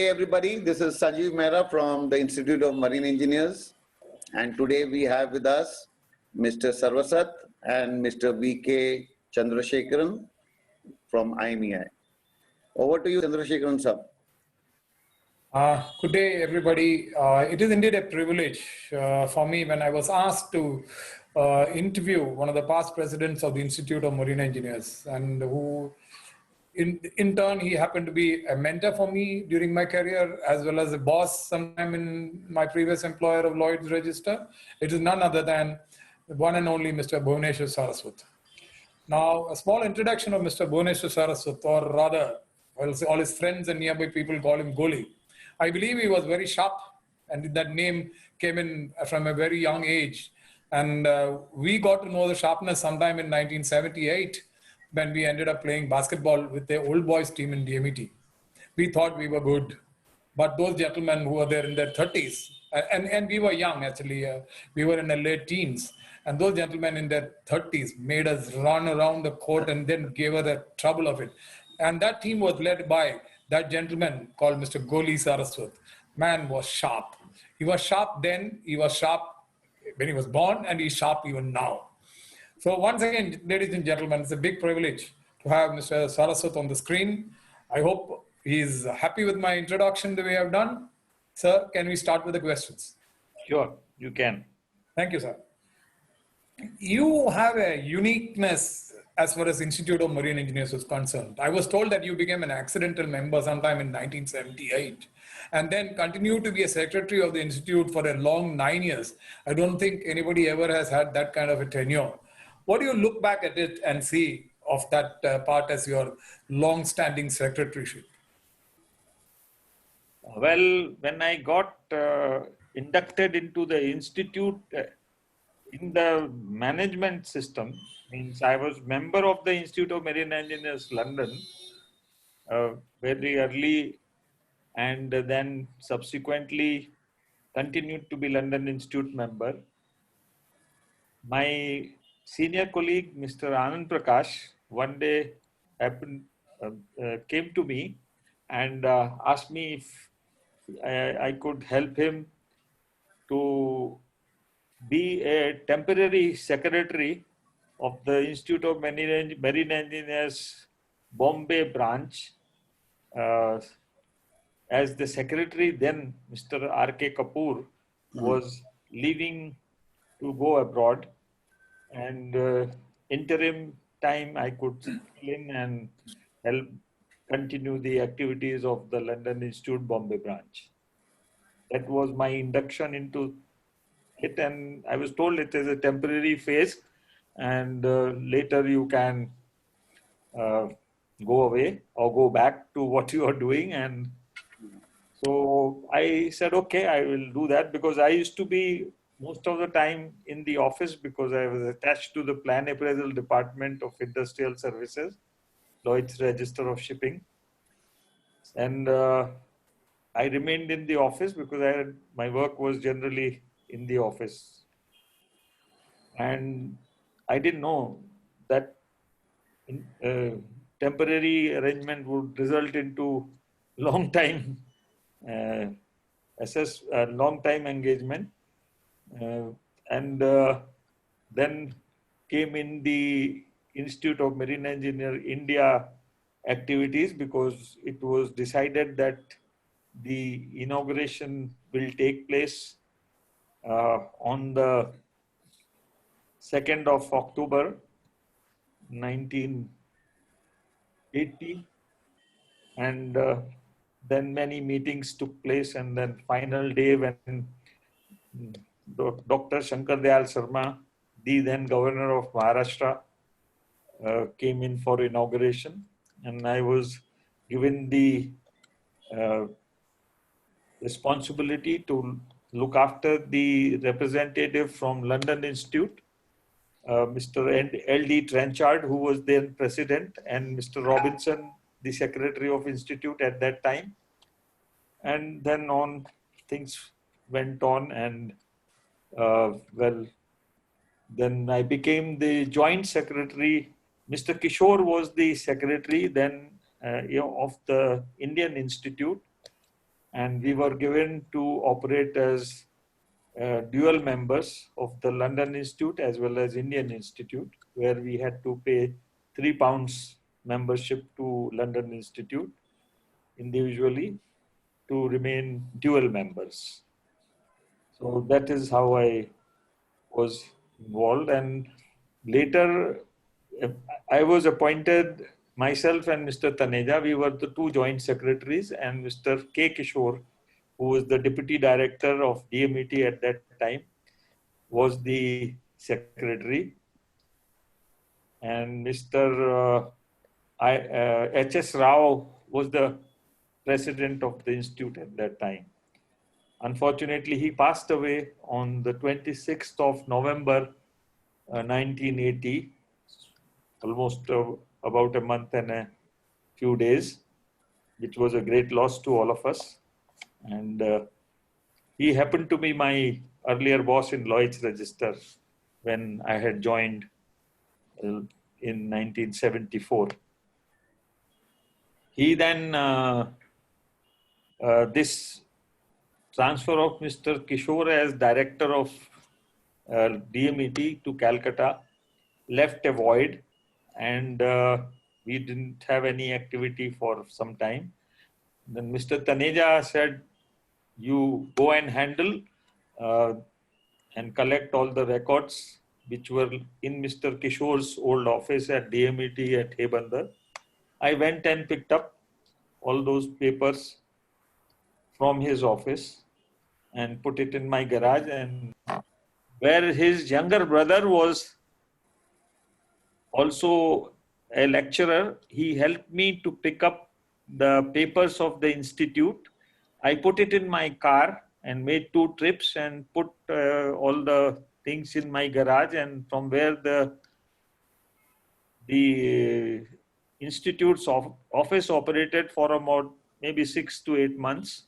day, everybody. This is Sanjeev Mehra from the Institute of Marine Engineers. And today we have with us Mr. Saraswat and Mr. V.K. Chandrasekharan from IMEI. Over to you, Chandrasekharan sir. Good day, everybody. It is indeed a privilege for me when I was asked to interview one of the past presidents of the Institute of Marine Engineers, and who, in turn, he happened to be a mentor for me during my career, as well as a boss sometime in my previous employer of Lloyd's Register. It is none other than the one and only Mr. Bhuwneshwer Saraswat. Now, a small introduction of Mr. Bhuwneshwer Saraswat, or rather, all his friends and nearby people call him Goli. I believe he was very sharp, and that name came in from a very young age. And we got to know the sharpness sometime in 1978 when we ended up playing basketball with the old boys team in DMET. We thought we were good, but those gentlemen who were there in their 30s, and we were young actually, we were in the late teens, and those gentlemen in their 30s made us run around the court and then gave us the trouble of it. And that team was led by that gentleman called Mr. Goli Saraswat. Man was sharp. He was sharp then, he was sharp when he was born, and he's sharp even now. So once again, ladies and gentlemen, it's a big privilege to have Mr. Saraswat on the screen. I hope he's happy with my introduction the way I've done. Sir, can we start with the questions? Sure, you can. Thank you, sir. You have a uniqueness as far as Institute of Marine Engineers is concerned. I was told that you became an accidental member sometime in 1978 and then continued to be a secretary of the Institute for a long 9 years. I don't think anybody ever has had that kind of a tenure. What do you look back at it and see of that part as your long-standing secretaryship? Well, when I got inducted into the Institute in the management system, means I was member of the Institute of Marine Engineers, London, very early, and then subsequently continued to be London Institute member. My senior colleague, Mr. Anand Prakash, one day came to me and asked me if I could help him to be a temporary secretary of the Institute of Marine Engineers Bombay branch. As the secretary then, Mr. R.K. Kapoor was leaving to go abroad, and interim time I could fill in and help continue the activities of the London Institute Bombay branch. That was my induction into it, and I was told it is a temporary phase, and later you can go away or go back to what you are doing. And so I said, okay, I will do that, because I used to be most of the time in the office because I was attached to the plan appraisal department of industrial services, Lloyd's Register of Shipping. And I remained in the office because my work was generally in the office. And I didn't know that temporary arrangement would result into long time long time engagement. And then came in the Institute of Marine Engineer India activities, because it was decided that the inauguration will take place on the 2nd of October 1980, and then many meetings took place, and then final day when Dr. Shankar Dayal Sharma, the then governor of Maharashtra, came in for inauguration, and I was given the responsibility to look after the representative from London Institute, Mr. L.D. Trenchard, who was then president, and Mr. Robinson, the secretary of Institute at that time. And then on, things went on, and well, then I became the joint secretary. Mr. Kishore was the secretary then of the Indian Institute, and we were given to operate as dual members of the London Institute as well as Indian Institute, where we had to pay £3 membership to London Institute individually to remain dual members. So that is how I was involved, and later I was appointed, myself and Mr. Taneja, we were the two joint secretaries, and Mr. K. Kishore, who was the deputy director of DMET at that time, was the secretary, and Mr. H.S. Rao was the president of the institute at that time. Unfortunately, he passed away on the 26th of November 1980, almost about a month and a few days, which was a great loss to all of us. And he happened to be my earlier boss in Lloyd's Register when I had joined in 1974. He then, this transfer of Mr. Kishore as director of DMET to Calcutta left a void, and we didn't have any activity for some time. Then Mr. Taneja said, you go and handle and collect all the records which were in Mr. Kishore's old office at DMET at Hebandar. I went and picked up all those papers from his office and put it in my garage, and where his younger brother was also a lecturer, he helped me to pick up the papers of the institute. I put it in my car and made 2 trips and put all the things in my garage, and from where the institute's office operated for about maybe 6 to 8 months.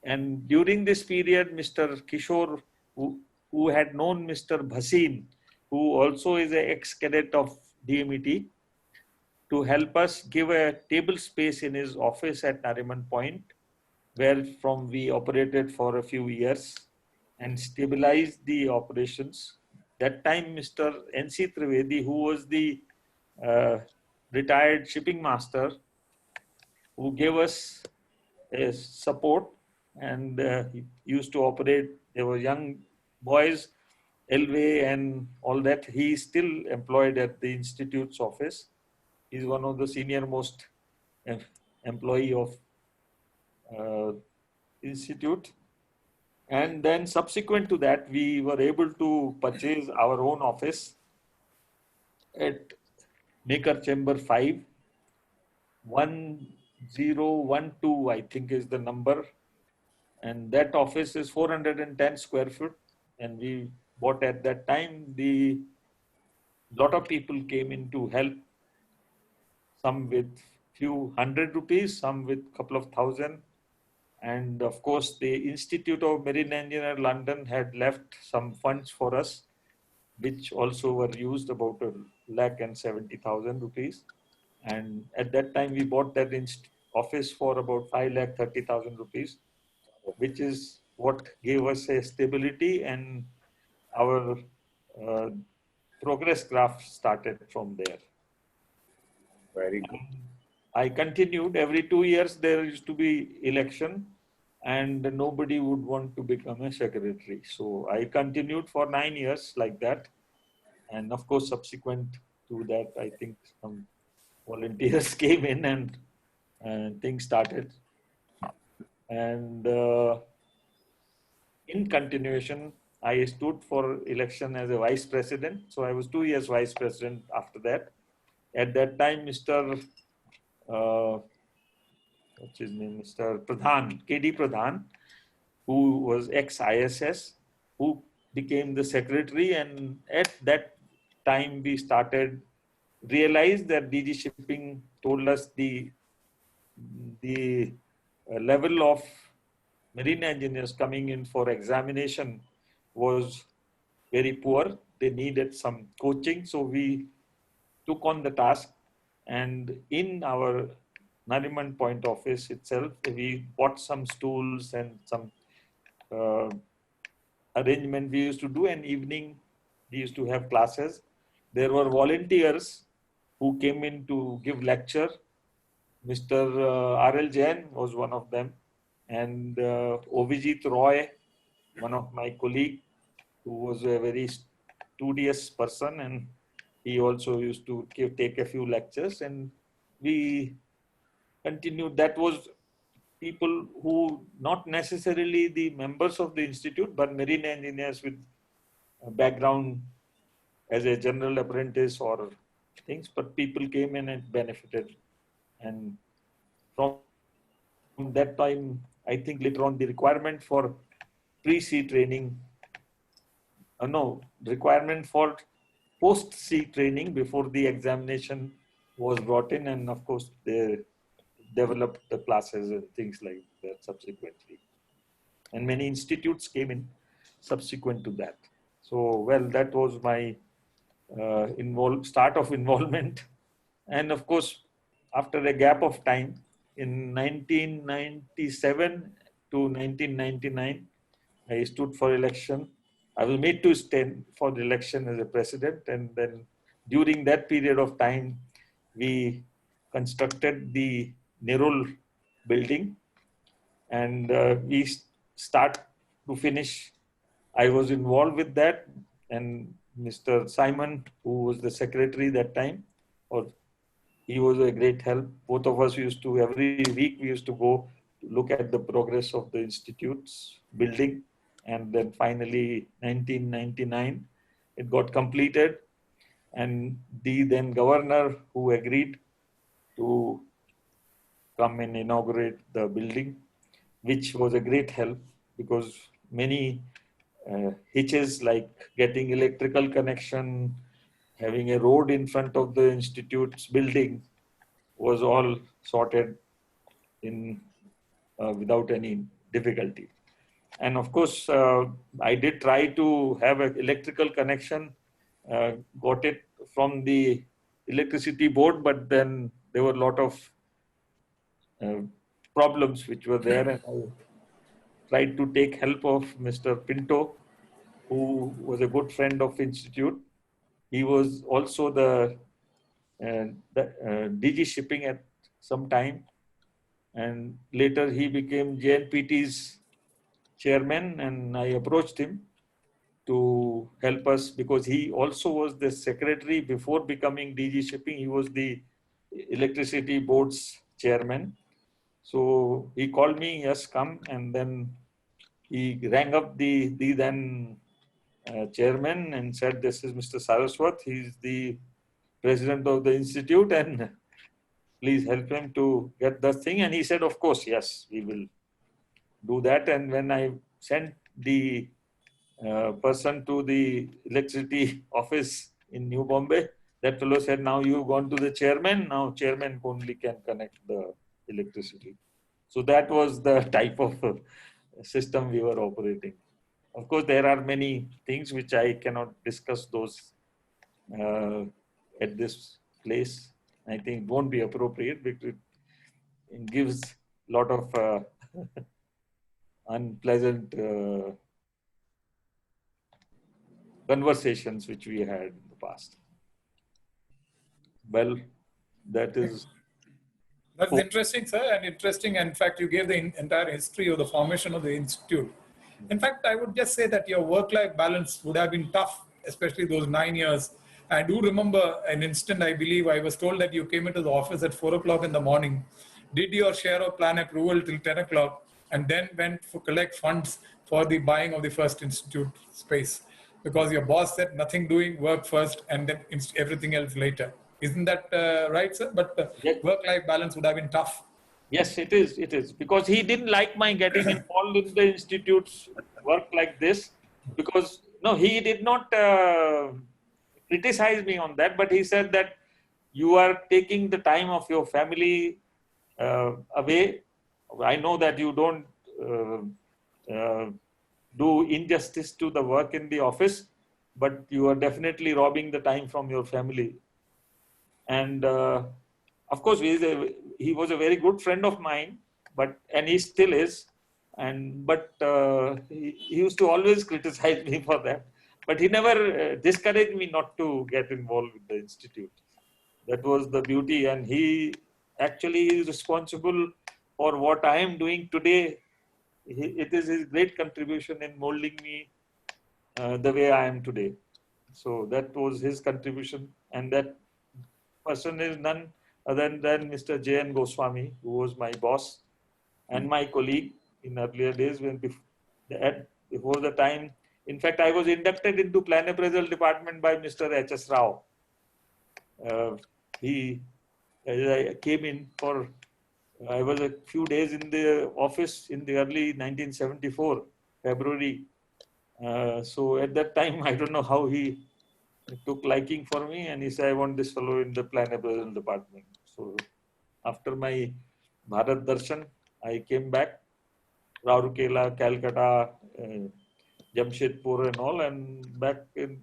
And during this period, Mr. Kishore, who had known Mr. Bhasin, who also is an ex-cadet of DMET, to help us give a table space in his office at Nariman Point, where from we operated for a few years and stabilized the operations. That time, Mr. N.C. Trivedi, who was the retired shipping master, who gave us a support, and he used to operate. There were young boys, Elway and all that. He is still employed at the institute's office. He's one of the senior most employee of institute. And then subsequent to that, we were able to purchase our own office at Maker Chamber 5, 1012, I think is the number. And that office is 410 square foot. And we bought at that time, lot of people came in to help, some with few hundred rupees, some with couple of thousand. And of course, the Institute of Marine Engineer London had left some funds for us, which also were used, about 1,70,000 rupees. And at that time, we bought that office for about 5,30,000 rupees, which is what gave us a stability, and our progress graph started from there. Very good. I continued. Every 2 years there used to be election, and nobody would want to become a secretary. So I continued for 9 years like that. And of course, subsequent to that, I think some volunteers came in and things started. And in continuation, I stood for election as a vice president. So I was 2 years vice president after that. At that time, Mr. What's his name? Mr. Pradhan, KD Pradhan, who was ex-ISS, who became the secretary. And at that time, we realized that DG Shipping told us the level of marine engineers coming in for examination was very poor. They needed some coaching. So we took on the task, and in our Nariman Point office itself. We bought some stools and some uh, arrangement we used to do. An evening, we used to have classes. There were volunteers who came in to give lecture. Mr. R.L. Jain was one of them, and Ovijit Roy, one of my colleague, who was a very studious person, and he also used to take a few lectures, and we continued. That was people who not necessarily the members of the institute, but marine engineers with a background as a general apprentice or things, but people came in and benefited. And from that time, I think later on the requirement for pre-sea training, no, requirement for post-sea training before the examination was brought in, and of course they developed the classes and things like that subsequently. And many institutes came in subsequent to that. So, well, that was my start of involvement. And of course, after a gap of time, in 1997 to 1999, I stood for election. I was made to stand for the election as a president. And then during that period of time, we constructed the Nerul building, and we start to finish. I was involved with that, and Mr. Simon, who was the secretary that time, or he was a great help. Both of us used to, every week we used to go to look at the progress of the institute's building. And then finally, 1999, it got completed. And the then governor, who agreed to come and inaugurate the building, which was a great help, because many hitches like getting electrical connection, having a road in front of the institute's building was all sorted in without any difficulty. And of course, I did try to have an electrical connection, got it from the electricity board, but then there were a lot of problems which were there, and I tried to take help of Mr. Pinto, who was a good friend of Institute. He was also the DG shipping at some time, and later he became JNPT's chairman, and I approached him to help us because he also was the secretary before becoming DG shipping. He was the electricity board's chairman. So he called me, yes, come, and then he rang up the then chairman and said, this is Mr. Saraswat. He's the president of the institute, and please help him to get the thing. And he said, of course, yes, we will do that. And when I sent the person to the electricity office in New Bombay, that fellow said, now you've gone to the chairman. Now chairman only can connect the electricity. So that was the type of system we were operating. Of course, there are many things which I cannot discuss those at this place. I think it won't be appropriate because it gives a lot of unpleasant conversations which we had in the past. Well, that is... That's interesting, sir, and interesting. In fact, you gave the entire history of the formation of the institute. In fact, I would just say that your work-life balance would have been tough, especially those 9 years. I do remember an instant, I believe, I was told that you came into the office at 4 o'clock in the morning, did your share of plan approval till 10 o'clock, and then went to collect funds for the buying of the first institute space. Because your boss said nothing doing, work first, and then everything else later. Isn't that right, sir? But Yes. Work-life balance would have been tough. Yes, it is. It is. Because he didn't like my getting involved in the institute's work like this. Because, no, he did not criticize me on that, but he said that you are taking the time of your family away. I know that you don't do injustice to the work in the office, but you are definitely robbing the time from your family. And of course, he was a very good friend of mine, and he still is. But he used to always criticize me for that. But he never discouraged me not to get involved with the institute. That was the beauty, and he actually is responsible for what I am doing today. It is his great contribution in molding me the way I am today. So that was his contribution, and that person is none other than Mr. J.N. Goswami, who was my boss and my colleague in earlier days before the time. In fact, I was inducted into plan appraisal department by Mr. H.S. Rao. I came in for, I was a few days in the office in the early 1974, February. So at that time, I don't know how he took liking for me, and he said, I want this fellow in the plan appraisal department. So after my Bharat Darshan, I came back, Rourkela, Calcutta, Jamshedpur and all, and back to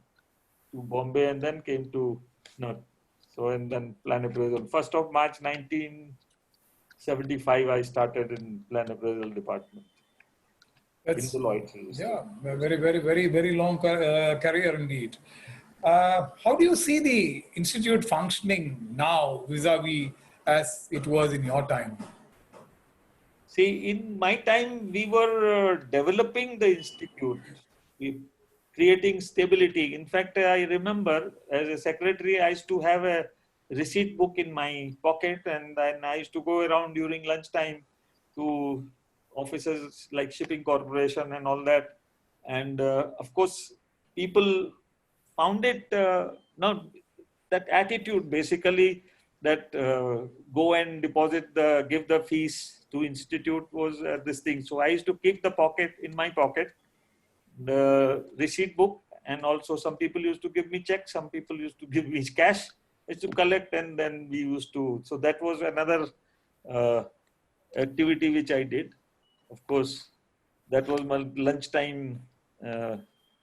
Bombay, and then came to, and then plan appraisal. 1st of March 1975, I started in plan appraisal department. In the Lloyd. Yeah, very long career indeed. How do you see the institute functioning now vis-a-vis as it was in your time? See, in my time, we were developing the institute, creating stability. In fact, I remember as a secretary, I used to have a receipt book in my pocket, and then I used to go around during lunchtime to offices like Shipping Corporation and all that. And of course, people found it, that attitude basically, that go and give the fees to institute was this thing. So I used to keep in my pocket, the receipt book, and also some people used to give me checks, some people used to give me cash. I used to collect, and then we used to, so that was another activity which I did. Of course, that was my lunchtime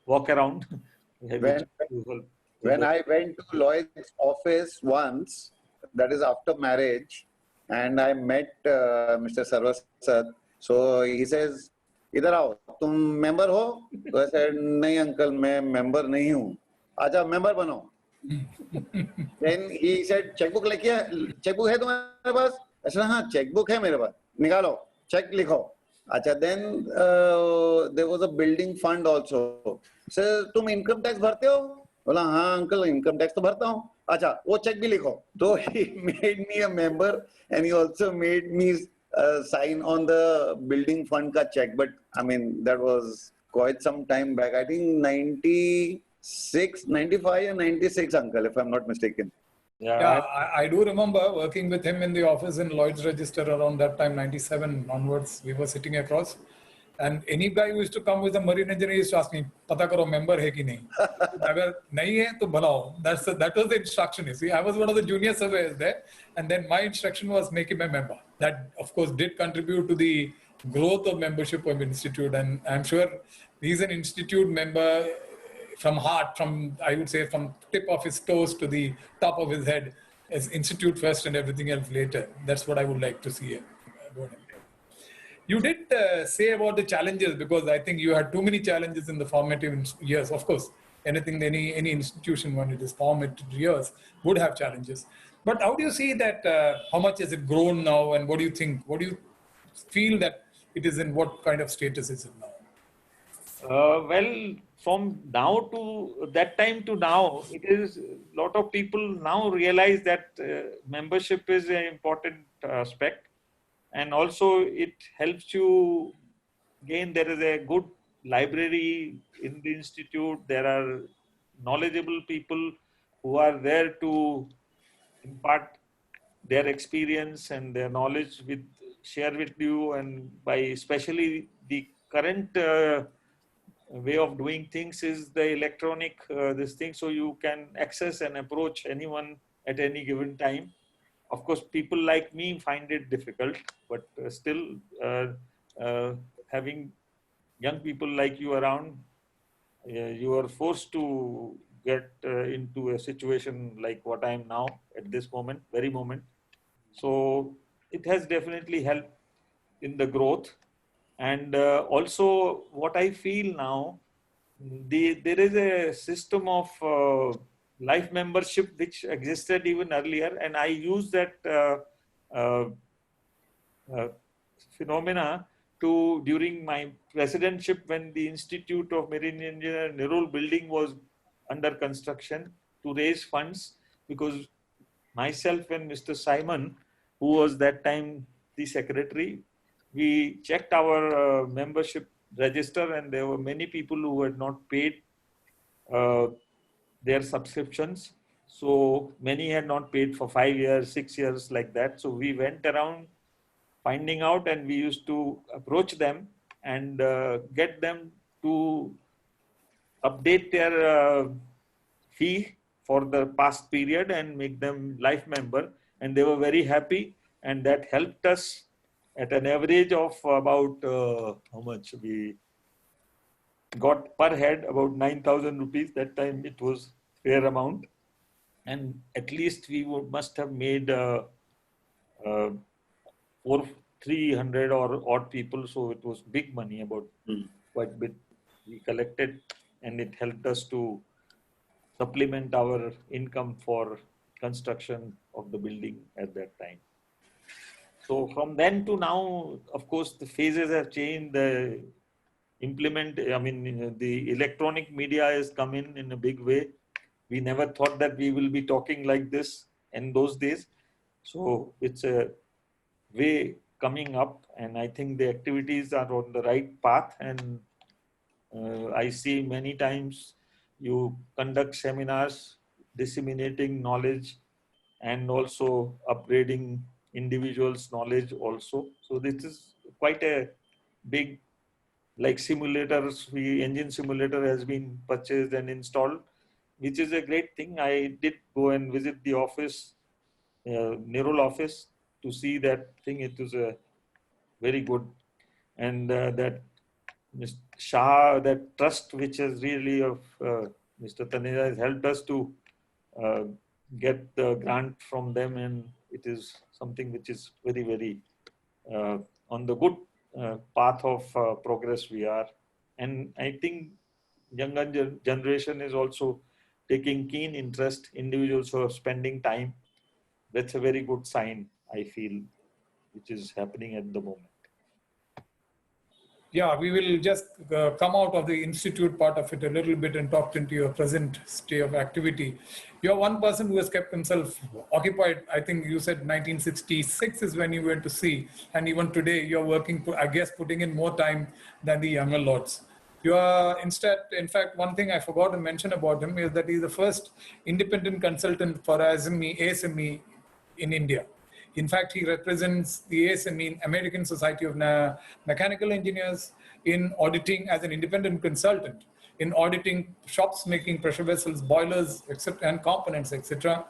walk around. When I went to Lloyd's office once, that is after marriage, and I met Mr. Saraswat. So he says, इधर आओ, तुम member हो? तो I said, नहीं uncle, मैं member नहीं हूँ. आजा member बनो. Then he said, checkbook checkbook है तुम्हारे पास? I said, हाँ, checkbook है मेरे पास. निकालो, check लिखो. अच्छा, then there was a building fund also. So तुम income tax भरते हो? बोला हाँ अंकल इनकम टैक्स तो भरता हूँ. अच्छा वो चेक भी लिखो. तो he made me a member, and he also made me sign on the building fund ka check. But I mean, that was quite some time back. I think 96, 95 and 96, uncle, if I'm not mistaken. Yeah, I do remember working with him in the office in Lloyd's Register around that time, 97 onwards. We were sitting across. And any guy who used to come with a marine engineer used to ask me, "Pata karo member hai ki nahi? Agar nahi hai to banao." That was the instruction. You see, I was one of the junior surveyors there, and then my instruction was make him a member. That, of course, did contribute to the growth of membership of institute, and I'm sure he's an institute member from heart, I would say from tip of his toes to the top of his head, as institute first and everything else later. That's what I would like to see about him. You did say about the challenges, because I think you had too many challenges in the formative years. Of course, any institution when it is formative years would have challenges. But how do you see that, how much has it grown now, and what do you think? What do you feel that it is in, what kind of status is it now? Well, from now to that time to now, it is a lot of people now realize that membership is an important aspect. And also it helps you gain, there is a good library in the institute. There are knowledgeable people who are there to impart their experience and their knowledge share with you, and by especially the current way of doing things is the electronic this thing, so you can access and approach anyone at any given time. Of course, people like me find it difficult, but still having young people like you around, you are forced to get into a situation like what I am now at this moment, very moment. So it has definitely helped in the growth. And also what I feel now, there is a system of life membership which existed even earlier, and I use that uh, uh, phenomena to during my presidentship when the Institute of Marine Engineer Nirul building was under construction to raise funds, because myself and Mr. Simon, who was that time the secretary, we checked our membership register, and there were many people who had not paid uh, their subscriptions. So many had not paid for 5 years, 6 years, like that. So we went around finding out, and we used to approach them and get them to update their fee for the past period and make them life member, and they were very happy, and that helped us at an average of about how much we got per head, about 9,000 rupees. That time it was fair amount, and at least we must have made uh, four 300 or odd people, so it was big money, about quite bit we collected, and it helped us to supplement our income for construction of the building at that time. So from then to now, of course, the phases have changed. The electronic media has come in a big way. We never thought that we will be talking like this in those days. So it's a way coming up, and I think the activities are on the right path. And I see many times you conduct seminars disseminating knowledge and also upgrading individuals' knowledge also. So this is quite a big, like simulators, engine simulator has been purchased and installed, which is a great thing. I did go and visit the office, Nerol office, to see that thing. It was a very good, and that Mr. Shah, that trust which has really of Mr. Taneja has helped us to uh, get the grant from them, and it is something which is very, very on the good path of progress we are. And I think younger generation is also taking keen interest, individuals who are spending time. That's a very good sign, I feel, which is happening at the moment. Yeah, we will just come out of the institute part of it a little bit and talk into your present state of activity. You're one person who has kept himself occupied. I think you said 1966 is when you went to sea, and even today you're working, I guess, putting in more time than the younger lots. You are instead, in fact, one thing I forgot to mention about him is that he's the first independent consultant for ASME in India. In fact, he represents the ASME, American Society of Mechanical Engineers, in auditing as an independent consultant, in auditing shops making pressure vessels, boilers, etc., and components, etc.,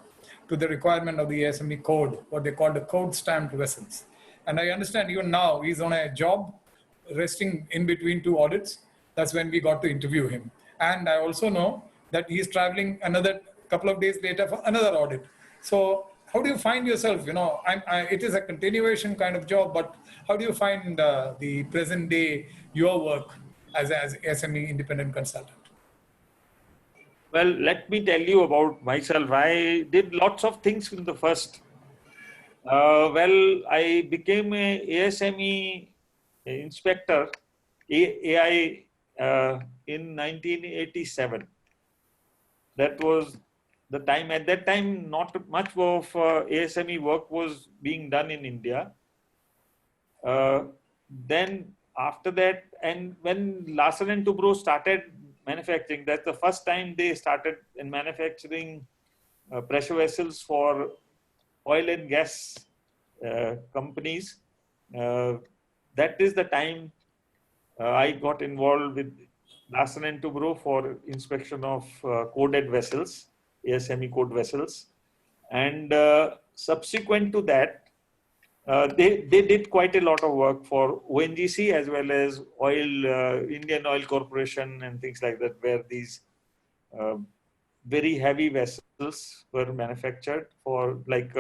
to the requirement of the ASME code, what they call the code stamped vessels. And I understand even now he's on a job resting in between two audits. That's when we got to interview him. And I also know that he's traveling another couple of days later for another audit. So how do you find yourself? It is a continuation kind of job, but how do you find the present day, your work as SME independent consultant? Well, let me tell you about myself. I did lots of things in the first. I became a ASME inspector, AI, in 1987. That was the time. At that time, not much of ASME work was being done in India. Then after that, and when Larsen and Toubro started manufacturing, that's the first time they started in manufacturing pressure vessels for oil and gas companies. That is the time I got involved with Larsen and Toubro for inspection of coded vessels, ASME code vessels. And subsequent to that, they did quite a lot of work for ONGC as well as Indian Oil Corporation and things like that, where these very heavy vessels were manufactured for, like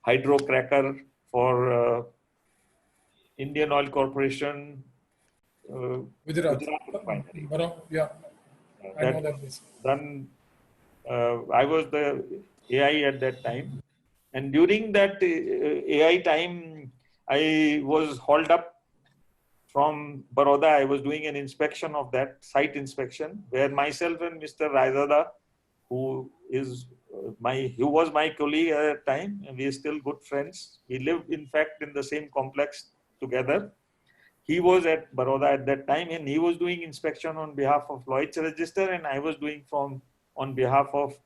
hydrocracker for Indian Oil Corporation, Gujarat. Gujarat Refinery. Yeah, I know that. Done. I was the AI at that time, and during that AI time, I was hauled up from Baroda. I was doing an inspection of that site inspection, where myself and Mr. Raizada, who was my colleague at that time, and we are still good friends. We lived, in fact, in the same complex together. He was at Baroda at that time, and he was doing inspection on behalf of Lloyd's Register, and I was doing on behalf of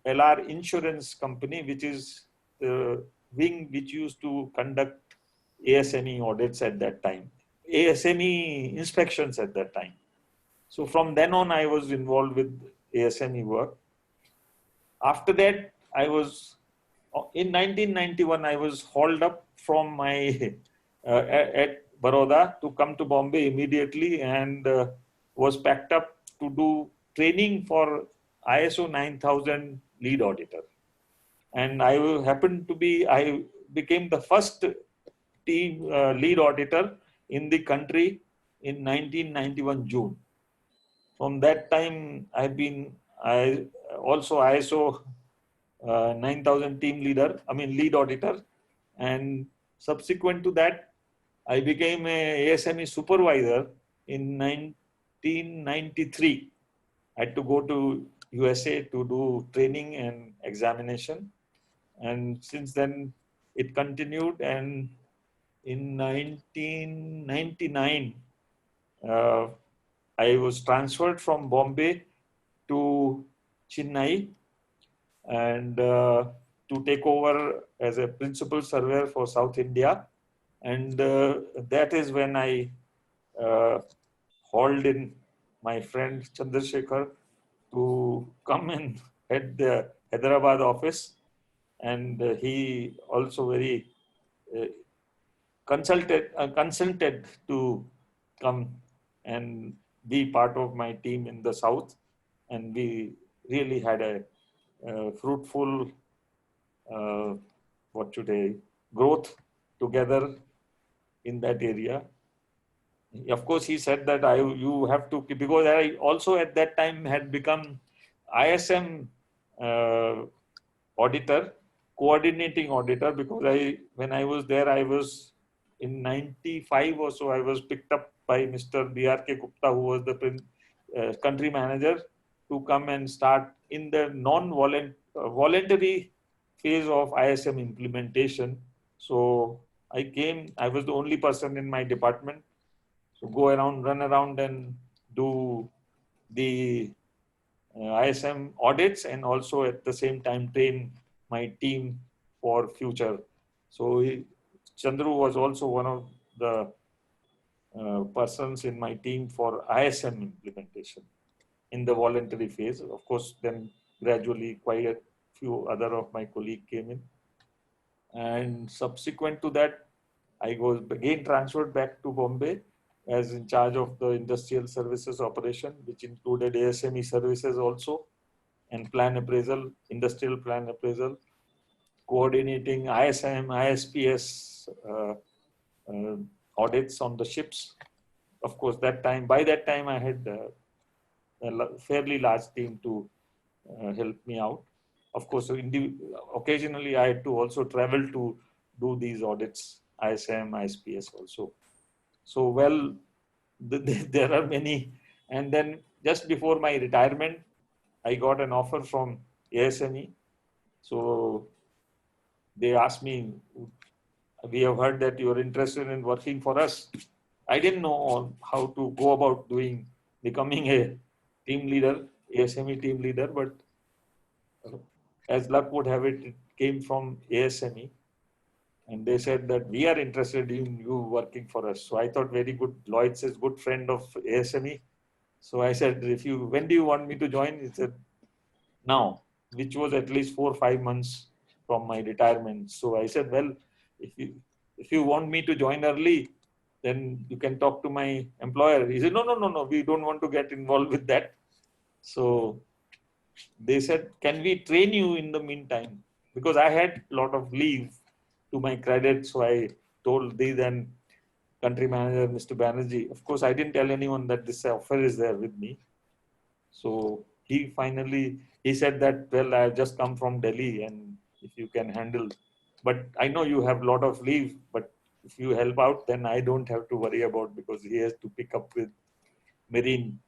LR Insurance Company, which is the wing which used to conduct ASME audits at that time, ASME inspections at that time. So from then on, I was involved with ASME work. After that, in 1991, I was hauled up from my at Baroda to come to Bombay immediately, and was packed up to do training for ISO 9000 lead auditor. And I became the first team lead auditor in the country in 1991 June. From that time, I also ISO 9000 lead auditor. And subsequent to that, I became a ASME supervisor in 1993. I had to go to USA to do training and examination. And since then, it continued. And in 1999, I was transferred from Bombay to Chennai, and to take over as a principal surveyor for South India. And that is when I hauled in my friend Chandrasekharan to come and head the Hyderabad office. And he also very consented to come and be part of my team in the South. And we really had a fruitful growth together in that area. Of course, he said that you have to, because I also at that time had become ISM auditor, coordinating auditor, because when I was there, I was in 95 or so, I was picked up by Mr. B.R.K. Gupta, who was the country manager, to come and start in the voluntary phase of ISM implementation. So I was the only person in my department. So run around and do the ISM audits, and also at the same time train my team for future. So Chandru was also one of the persons in my team for ISM implementation in the voluntary phase. Of course, then gradually quite a few other of my colleagues came in. And subsequent to that, I was again transferred back to Bombay as in charge of the industrial services operation, which included ASME services also, and plan appraisal, industrial plan appraisal, coordinating ISM, ISPS audits on the ships. Of course, by that time, I had a fairly large team to help me out. Of course, occasionally I had to also travel to do these audits, ISM, ISPS also. So, there are many. And then just before my retirement, I got an offer from ASME. So they asked me, we have heard that you are interested in working for us. I didn't know how to go about becoming a team leader, ASME team leader, but as luck would have it, it came from ASME. And they said that we are interested in you working for us. So I thought, very good. Lloyd is good friend of ASME. So I said, when do you want me to join? He said, now, which was at least 4 or 5 months from my retirement. So I said, well, if you want me to join early, then you can talk to my employer. He said, no, we don't want to get involved with that. So they said, can we train you in the meantime? because I had a lot of leave to my credit. So I told the then country manager, Mr. Banerjee, of course, I didn't tell anyone that this offer is there with me. So he finally, he said that, well, I've just come from Delhi and if you can handle, but I know you have a lot of leave, but if you help out, then I don't have to worry about, because he has to pick up with marine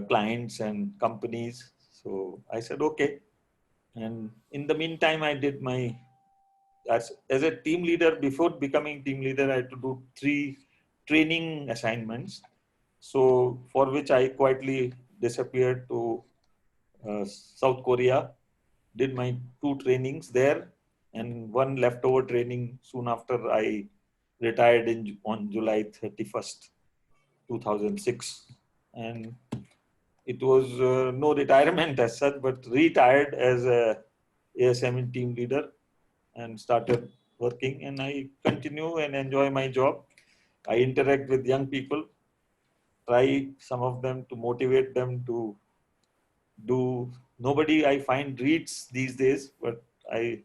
clients and companies. So I said, okay. And in the meantime, I did my, as a team leader, before becoming team leader, I had to do 3 training assignments. So for which I quietly disappeared to South Korea, did my 2 trainings there, and 1 leftover training soon after I retired on July 31st, 2006. And it was no retirement as such, but retired as a ASME team leader and started working. And I continue and enjoy my job. I interact with young people, try some of them to motivate them to do. Nobody I find reads these days, but I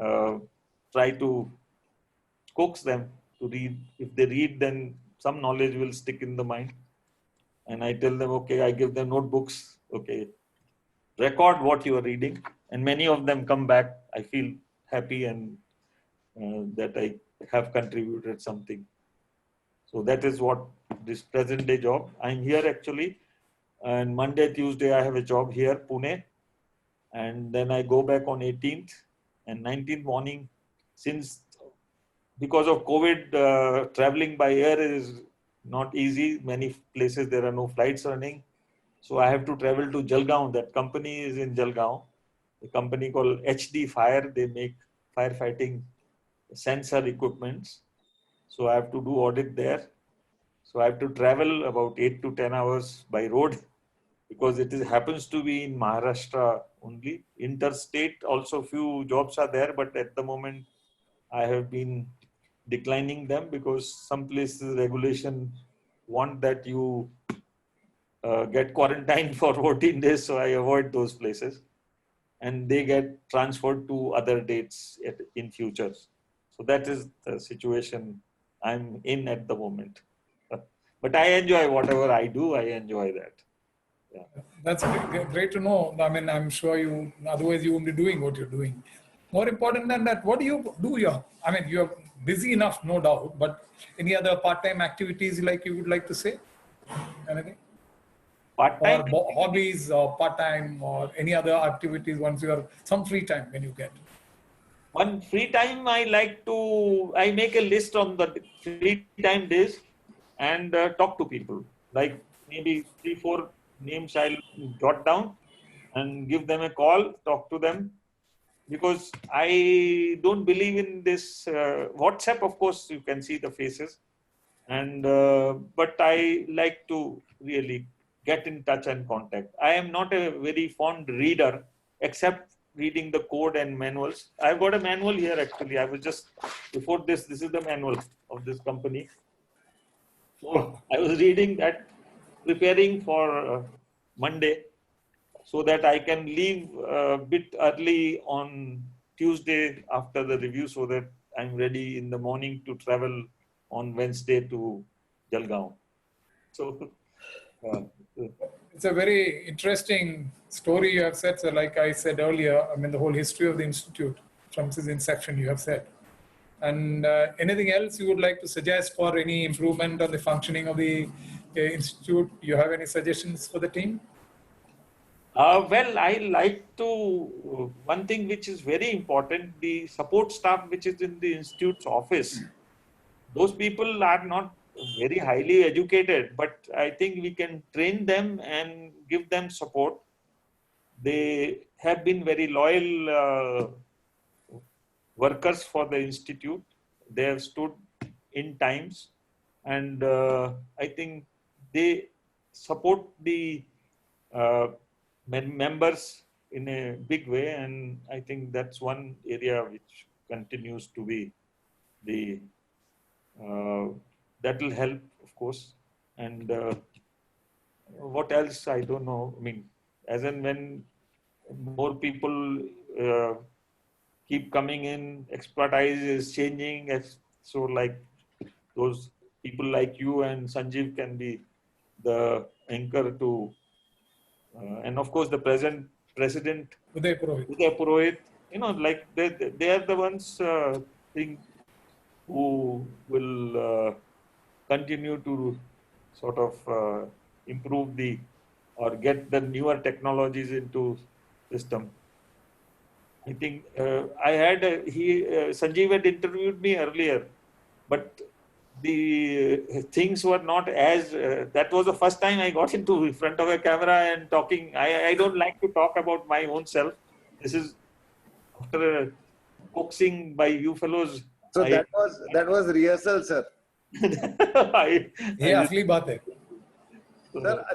uh, try to coax them to read. If they read, then some knowledge will stick in the mind. And I tell them, okay, I give them notebooks. Okay, record what you are reading, and many of them come back. I feel happy and that I have contributed something. So that is what this present day job. I'm here actually, and Monday, Tuesday I have a job here, Pune, and then I go back on 18th and 19th morning. Since because of COVID, traveling by air is not easy. Many places there are no flights running. So I have to travel to Jalgaon. That company is in Jalgaon. A company called HD Fire. They make firefighting sensor equipments. So I have to do audit there. So I have to travel about 8 to 10 hours by road, because it happens to be in Maharashtra only. Interstate also few jobs are there, but at the moment I have been declining them because some places regulation want that you get quarantined for 14 days. So I avoid those places, and they get transferred to other dates in future. So that is the situation I'm in at the moment. But I enjoy whatever I do. I enjoy that. Yeah. That's great to know. I mean, I'm sure you, otherwise you won't be doing what you're doing. More important than that, what do you do? I mean, you're busy enough, no doubt, but any other part-time activities like you would like to say? Anything? Part-time Or hobbies or part-time or any other activities once you are, some free time when you get? one free time, I make a list on the free time days and talk to people. Like maybe 3, 4 names I'll jot down and give them a call, talk to them. Because I don't believe in this WhatsApp. Of course, you can see the faces, and but I like to really get in touch and contact. I am not a very fond reader, except reading the code and manuals. I've got a manual here actually. I was just before this. This is the manual of this company. So I was reading that, preparing for Monday, so that I can leave a bit early on Tuesday after the review, so that I'm ready in the morning to travel on Wednesday to Jalgaon. So, uh, It's a very interesting story you have said. So like I said earlier, I mean, the whole history of the Institute from its inception, you have said. And anything else you would like to suggest for any improvement on the functioning of the Institute? You have any suggestions for the team? well, I like to, one thing which is very important, the support staff which is in the Institute's office. Those people are not very highly educated, but I think we can train them and give them support. They have been very loyal workers for the institute. They have stood in times, and I think they support the uh, members in a big way. And I think that's one area which continues to be the that will help, of course. And what else? I don't know. I mean, as and when more people keep coming in, expertise is changing. So like those people like you and Sanjeev can be the anchor to, and of course the present president, Uday Purohit. Uday Purohit, like they are the ones think who will continue to sort of improve or get the newer technologies into system. I think Sanjeev had interviewed me earlier, but the things were not as, that was the first time I got into front of a camera and talking. I don't like to talk about my own self. This is after coaxing by you fellows. So that was rehearsal, sir. ये असली बात है.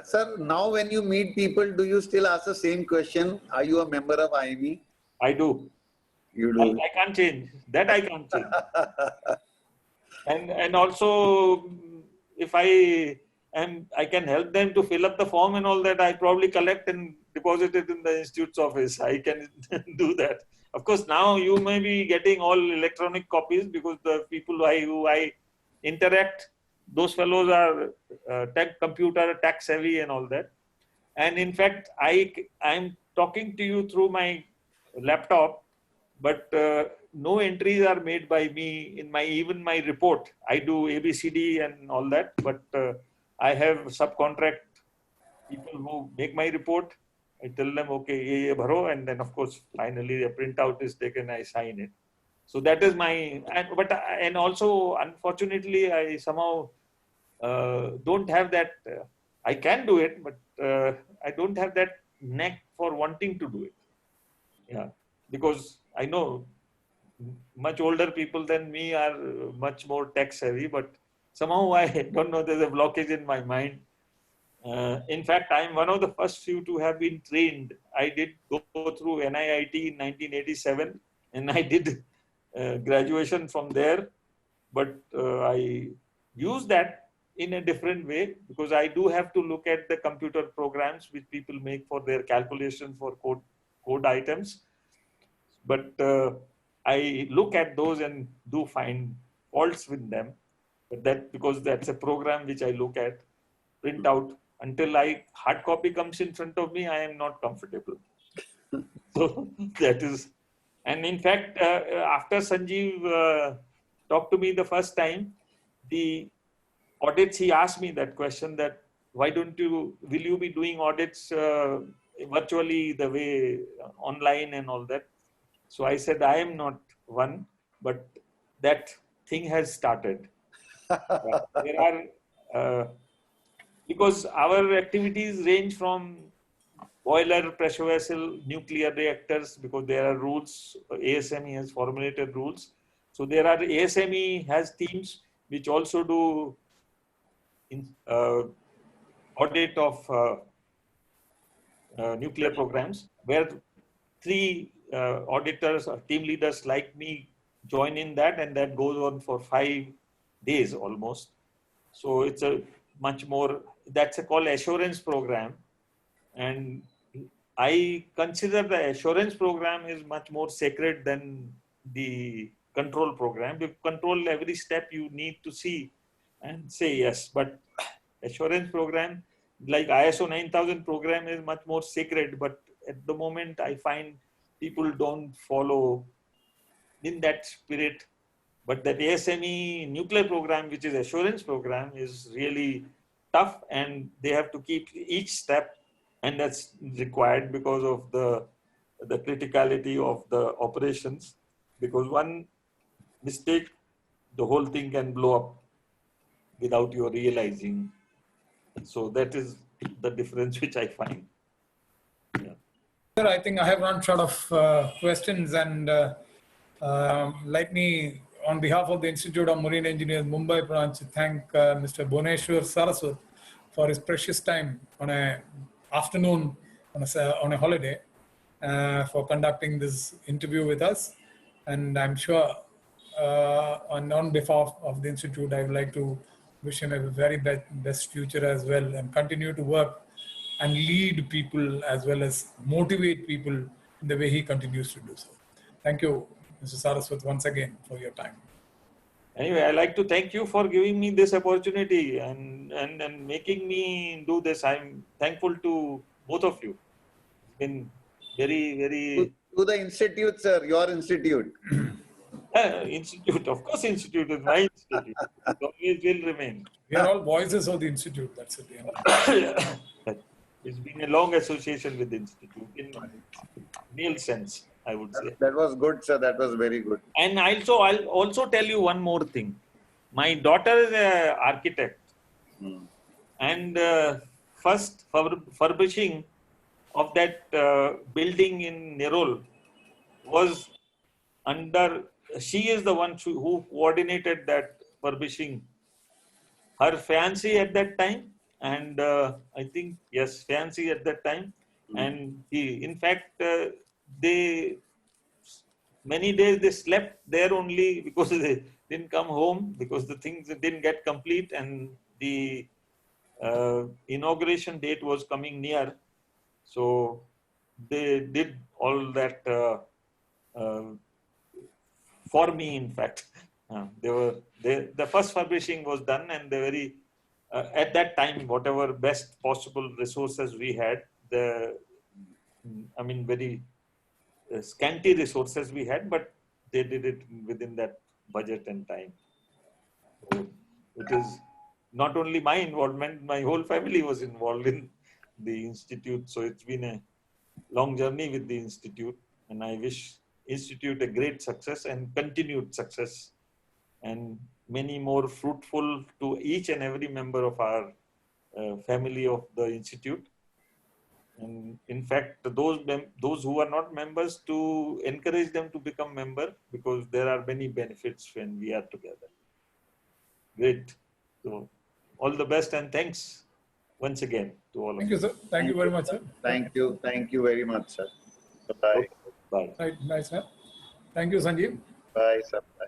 Sir, now when you meet people, do you still ask the same question? Are you a member of IME? I do. You do. I can't change. That I can't change. And also, if I can help them to fill up the form and all that, I probably collect and deposit it in the institute's office. I can do that. Of course, now you may be getting all electronic copies because the people who I interact, those fellows are computer tech savvy and all that. And in fact, I'm talking to you through my laptop, but no entries are made by me in even my report. I do ABCD and all that, but I have subcontract people who make my report. I tell them, okay, ye bharo, and then of course, finally a printout is taken, I sign it. So that is my, and also, unfortunately, I somehow don't have that, I can do it, but I don't have that knack for wanting to do it. Yeah, because I know much older people than me are much more tech savvy, but somehow I don't know, there's a blockage in my mind. In fact, I'm one of the first few to have been trained. I did go through NIIT in 1987 and I did graduation from there, but I use that in a different way because I do have to look at the computer programs which people make for their calculation for code items. But I look at those and do find faults with them. But because that's a program which I look at, print out. Until hard copy comes in front of me, I am not comfortable. So that is, and in fact, after Sanjeev talked to me the first time, the audits, he asked me that question that why will you be doing audits virtually the way online and all that? So I said, I am not one, but that thing has started. There are, because our activities range from boiler, pressure vessel, nuclear reactors, because there are rules, ASME has formulated rules. So there are, ASME has teams which also do audit of nuclear programs, where 3 auditors or team leaders like me join in that, and that goes on for 5 days almost. So it's a much more, that's called assurance program. And I consider the assurance program is much more sacred than the control program. If control, every step you need to see and say yes, but assurance program like ISO 9000 program is much more sacred, but at the moment I find people don't follow in that spirit. But that ASME nuclear program, which is assurance program, is really tough, and they have to keep each step, and that's required because of the criticality of the operations, because one mistake, the whole thing can blow up without you realizing. So that is the difference which I find. Yeah. Sir, I think I have run short of questions, and let me, on behalf of the Institute of Marine Engineers Mumbai branch, thank Mr. Bhuwneshwer Saraswat for his precious time on an afternoon on a holiday for conducting this interview with us. And I'm sure on behalf of the Institute, I would like to wish him a very best future as well, and continue to work and lead people as well as motivate people in the way he continues to do so. Thank you, Mr. Saraswat, once again for your time. Anyway, I like to thank you for giving me this opportunity and making me do this. I'm thankful to both of you. It's been very. To the institute, sir, your institute. Institute, of course, institute is my institute. It always will remain. We are all voices of the institute. That's at the end of the day. It's been a long association with the institute in real sense, I would say. That was good, sir. That was very good. And I'll also tell you one more thing. My daughter is an architect, and first furbishing of that building in Nerol was under. She is the one who coordinated that furbishing. Her fiancé at that time, and I think yes, fiancé at that time, and he, in fact, many days they slept there only because they didn't come home because the things didn't get complete, and the inauguration date was coming near, so they did all that for me. In fact, the first furbishing was done, and they very at that time, whatever best possible resources we had, very scanty resources we had, but they did it within that budget and time. So it is not only my involvement, my whole family was involved in the institute. So it's been a long journey with the institute, and I wish institute a great success and continued success, and many more fruitful to each and every member of our family of the institute. And in fact, those who are not members, to encourage them to become member, because there are many benefits when we are together. Great. So all the best, and thanks once again to all of you. Thank you, sir. Thank you very much, sir. Thank you. Thank you very much, sir. Bye. Bye. Right, nice, sir. Thank you, Sanjeev. Bye, sir. Bye.